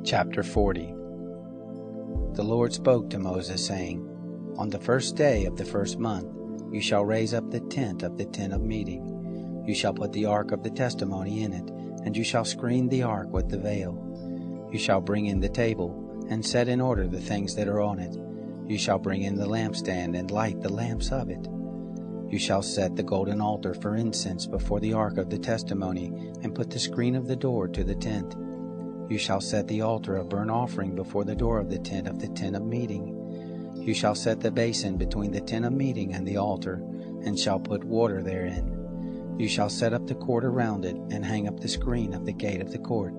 Chapter 40. The Lord spoke to Moses, saying, On the first day of the first month you shall raise up the tent of meeting. You shall put the ark of the testimony in it, and you shall screen the ark with the veil. You shall bring in the table, and set in order the things that are on it. You shall bring in the lampstand, and light the lamps of it. You shall set the golden altar for incense before the ark of the testimony, and put the screen of the door to the tent. You shall set the altar of burnt offering before the door of the tent of meeting. You shall set the basin between the tent of meeting and the altar, and shall put water therein. You shall set up the court around it, and hang up the screen of the gate of the court.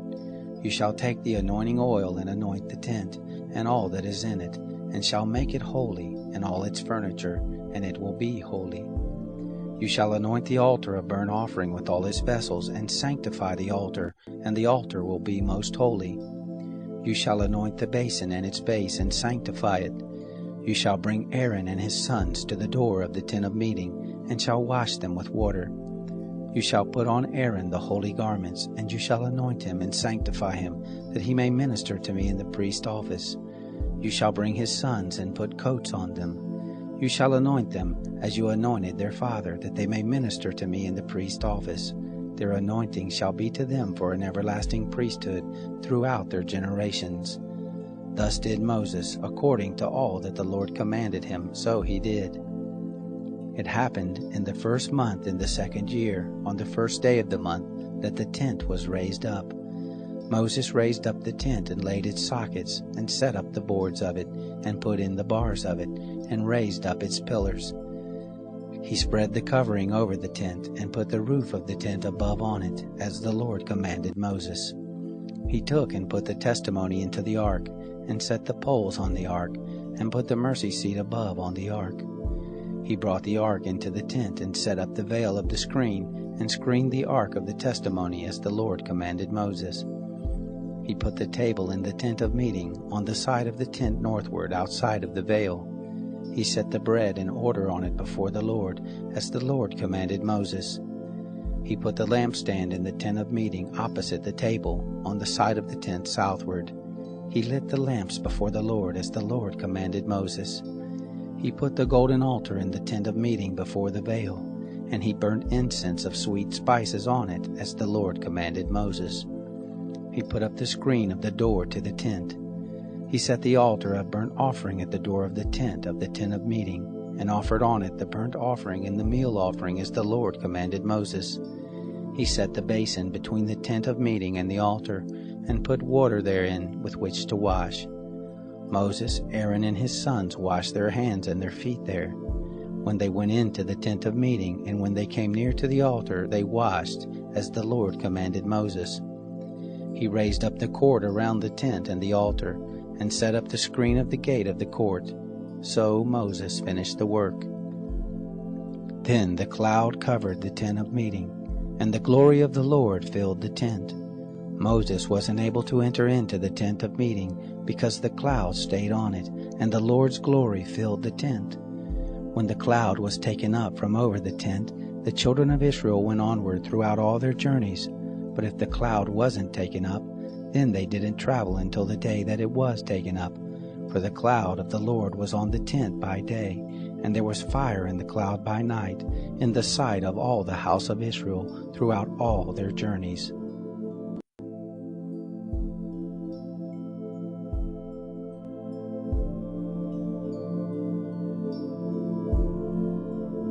You shall take the anointing oil and anoint the tent, and all that is in it, and shall make it holy, and all its furniture, and it will be holy. You shall anoint the altar of burnt offering with all its vessels, and sanctify the altar, and the altar will be most holy. You shall anoint the basin and its base, and sanctify it. You shall bring Aaron and his sons to the door of the tent of meeting, and shall wash them with water. You shall put on Aaron the holy garments, and you shall anoint him and sanctify him, that he may minister to me in the priest's office. You shall bring his sons and put coats on them. You shall anoint them as you anointed their father, that they may minister to me in the priest's office. Their anointing shall be to them for an everlasting priesthood throughout their generations. Thus did Moses, according to all that the Lord commanded him, so he did. It happened in the first month in the second year, on the first day of the month, that the tent was raised up. Moses raised up the tent and laid its sockets, and set up the boards of it, and put in the bars of it, and raised up its pillars. He spread the covering over the tent, and put the roof of the tent above on it, as the Lord commanded Moses. He took and put the testimony into the ark, and set the poles on the ark, and put the mercy seat above on the ark. He brought the ark into the tent, and set up the veil of the screen, and screened the ark of the testimony, as the Lord commanded Moses. He put the table in the tent of meeting, on the side of the tent northward, outside of the veil. He set the bread in order on it before the Lord, as the Lord commanded Moses. He put the lampstand in the tent of meeting opposite the table, on the side of the tent southward. He lit the lamps before the Lord, as the Lord commanded Moses. He put the golden altar in the tent of meeting before the veil, and he burnt incense of sweet spices on it, as the Lord commanded Moses. He put up the screen of the door to the tent. He set the altar of burnt offering at the door of the tent of meeting, and offered on it the burnt offering and the meal offering, as the Lord commanded Moses. He set the basin between the tent of meeting and the altar, and put water therein with which to wash. Moses, Aaron, and his sons washed their hands and their feet there. When they went into the tent of meeting, and when they came near to the altar, they washed, as the Lord commanded Moses. He raised up the court around the tent and the altar, and set up the screen of the gate of the court. So Moses finished the work. Then the cloud covered the tent of meeting, and the glory of the Lord filled the tent. Moses wasn't able to enter into the tent of meeting, because the cloud stayed on it, and the Lord's glory filled the tent. When the cloud was taken up from over the tent, the children of Israel went onward throughout all their journeys. But if the cloud wasn't taken up, then they didn't travel until the day that it was taken up. For the cloud of the Lord was on the tent by day, and there was fire in the cloud by night, in the sight of all the house of Israel throughout all their journeys.